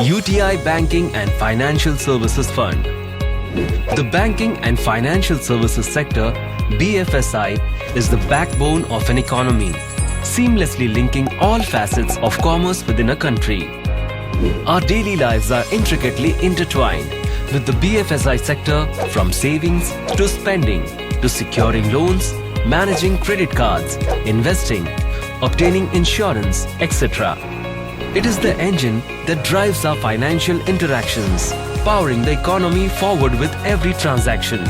UTI Banking and Financial Services Fund. The banking and financial services sector, BFSI, is the backbone of an economy, seamlessly linking all facets of commerce within a country. Our daily lives are intricately intertwined with the BFSI sector, from savings to spending to securing loans, managing credit cards, investing, obtaining insurance, etc. It is the engine that drives our financial interactions, powering the economy forward with every transaction.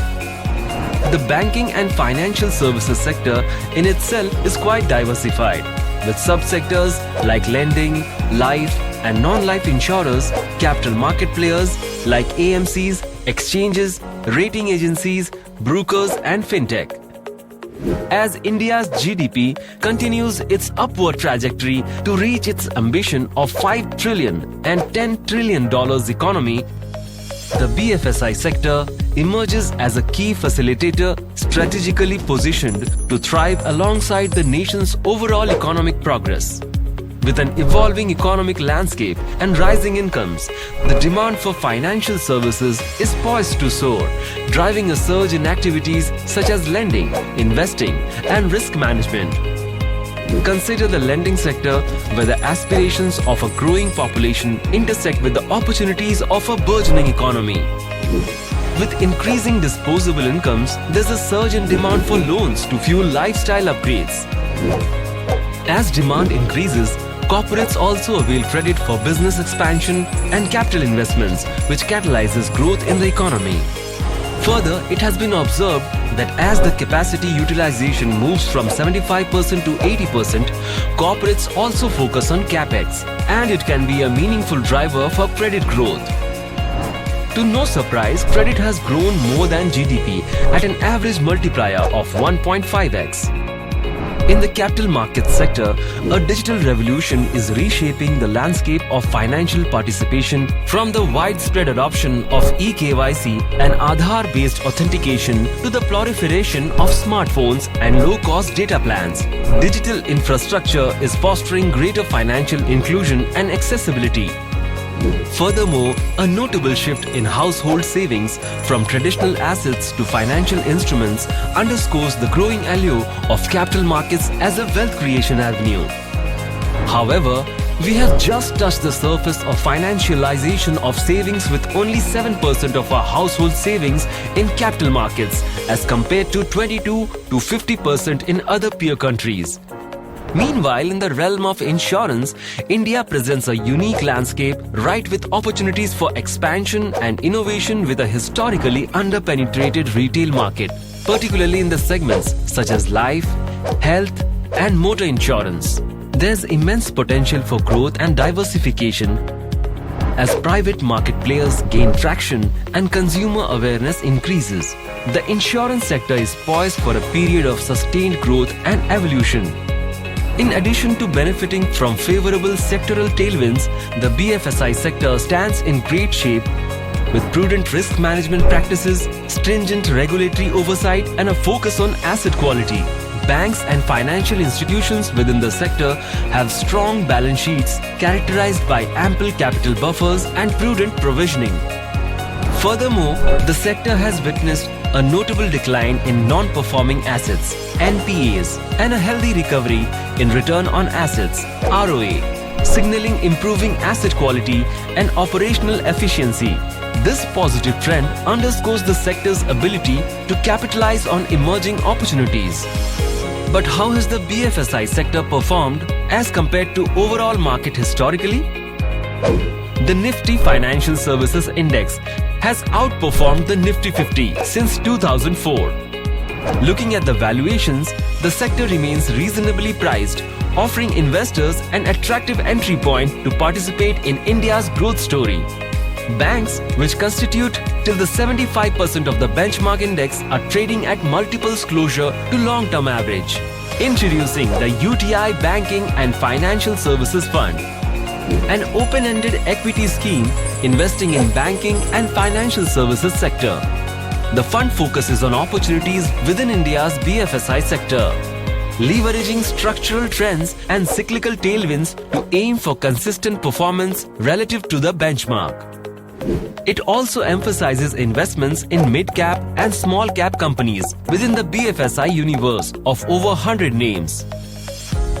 The banking and financial services sector in itself is quite diversified, with subsectors like lending, life and non-life insurers, capital market players like AMCs, exchanges, rating agencies, brokers and Fintech. As India's GDP continues its upward trajectory to reach its ambition of $5 trillion and $10 trillion economy, the BFSI sector emerges as a key facilitator strategically positioned to thrive alongside the nation's overall economic progress. With an evolving economic landscape and rising incomes, the demand for financial services is poised to soar, driving a surge in activities such as lending, investing, and risk management. Consider the lending sector, where the aspirations of a growing population intersect with the opportunities of a burgeoning economy. With increasing disposable incomes, there's a surge in demand for loans to fuel lifestyle upgrades. As demand increases, corporates also avail credit for business expansion and capital investments, which catalyzes growth in the economy. Further, it has been observed that as the capacity utilization moves from 75% to 80%, corporates also focus on capex, and it can be a meaningful driver for credit growth. To no surprise, credit has grown more than GDP at an average multiplier of 1.5x. In the capital markets sector, a digital revolution is reshaping the landscape of financial participation, from the widespread adoption of eKYC and Aadhaar-based authentication to the proliferation of smartphones and low-cost data plans. Digital infrastructure is fostering greater financial inclusion and accessibility. Furthermore, a notable shift in household savings from traditional assets to financial instruments underscores the growing allure of capital markets as a wealth creation avenue. However, we have just touched the surface of financialization of savings, with only 7% of our household savings in capital markets as compared to 22 to 50% in other peer countries. Meanwhile, in the realm of insurance, India presents a unique landscape ripe with opportunities for expansion and innovation, with a historically under-penetrated retail market, particularly in the segments such as life, health, and motor insurance. There's immense potential for growth and diversification as private market players gain traction and consumer awareness increases. The insurance sector is poised for a period of sustained growth and evolution. In addition to benefiting from favorable sectoral tailwinds, the BFSI sector stands in great shape with prudent risk management practices, stringent regulatory oversight, and a focus on asset quality. Banks and financial institutions within the sector have strong balance sheets characterized by ample capital buffers and prudent provisioning. Furthermore, the sector has witnessed a notable decline in non-performing assets (NPAs) and a healthy recovery in return on assets (ROA), signaling improving asset quality and operational efficiency. This positive trend underscores the sector's ability to capitalize on emerging opportunities. But how has the BFSI sector performed as compared to overall market historically? The Nifty Financial Services Index has outperformed the Nifty 50 since 2004. Looking at the valuations, the sector remains reasonably priced, offering investors an attractive entry point to participate in India's growth story. Banks, which constitute till the 75% of the benchmark index, are trading at multiples closer to long-term average. Introducing the UTI Banking and Financial Services Fund, an open-ended equity scheme investing in banking and financial services sector. The fund focuses on opportunities within India's BFSI sector. leveraging structural trends and cyclical tailwinds to aim for consistent performance relative to the benchmark. It also emphasizes investments in mid-cap and small-cap companies within the BFSI universe of over 100 names.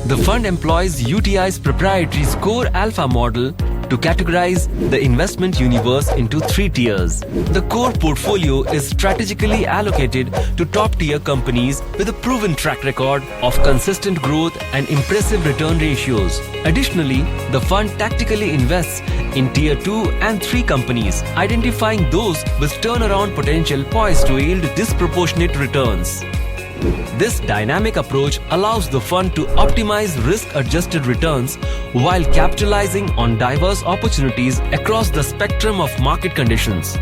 The fund employs UTI's proprietary Score Alpha model to categorize the investment universe into 3 tiers. The core portfolio is strategically allocated to top-tier companies with a proven track record of consistent growth and impressive return ratios. Additionally, the fund tactically invests in Tier 2 and 3 companies, identifying those with turnaround potential poised to yield disproportionate returns. This dynamic approach allows the fund to optimize risk-adjusted returns while capitalizing on diverse opportunities across the spectrum of market conditions.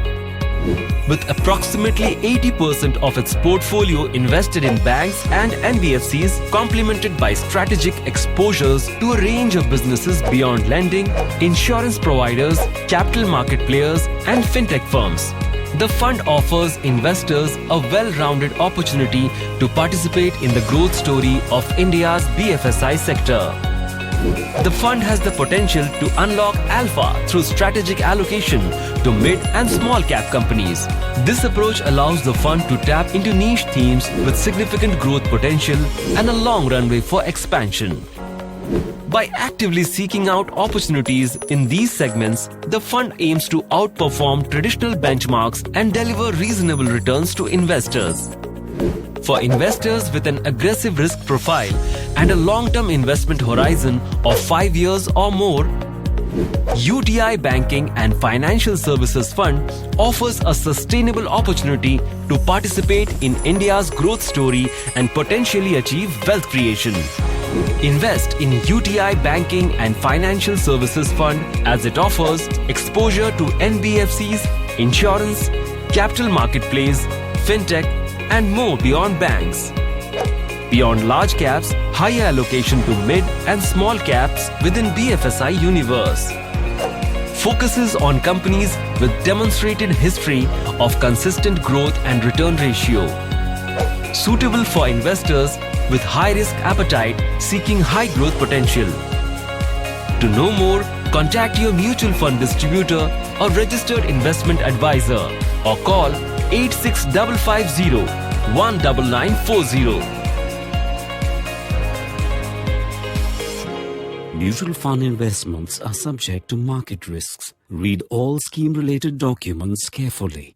With approximately 80% of its portfolio invested in banks and NBFCs, complemented by strategic exposures to a range of businesses beyond lending, insurance providers, capital market players, and fintech firms. The fund offers investors a well-rounded opportunity to participate in the growth story of India's BFSI sector. The fund has the potential to unlock alpha through strategic allocation to mid and small cap companies. This approach allows the fund to tap into niche themes with significant growth potential and a long runway for expansion. By actively seeking out opportunities in these segments, the fund aims to outperform traditional benchmarks and deliver reasonable returns to investors. For investors with an aggressive risk profile and a long-term investment horizon of 5 years or more, UTI Banking and Financial Services Fund offers a sustainable opportunity to participate in India's growth story and potentially achieve wealth creation. Invest in UTI Banking and Financial Services Fund as it offers exposure to NBFCs, insurance, capital market plays, fintech, and more beyond banks. Beyond large caps, higher allocation to mid and small caps within BFSI universe. Focuses on companies with demonstrated history of consistent growth and return ratio. Suitable for investors with high risk appetite seeking high growth potential. To know more, contact your mutual fund distributor or registered investment advisor or call 86550 19940. Mutual fund investments are subject to market risks. Read all scheme-related documents carefully.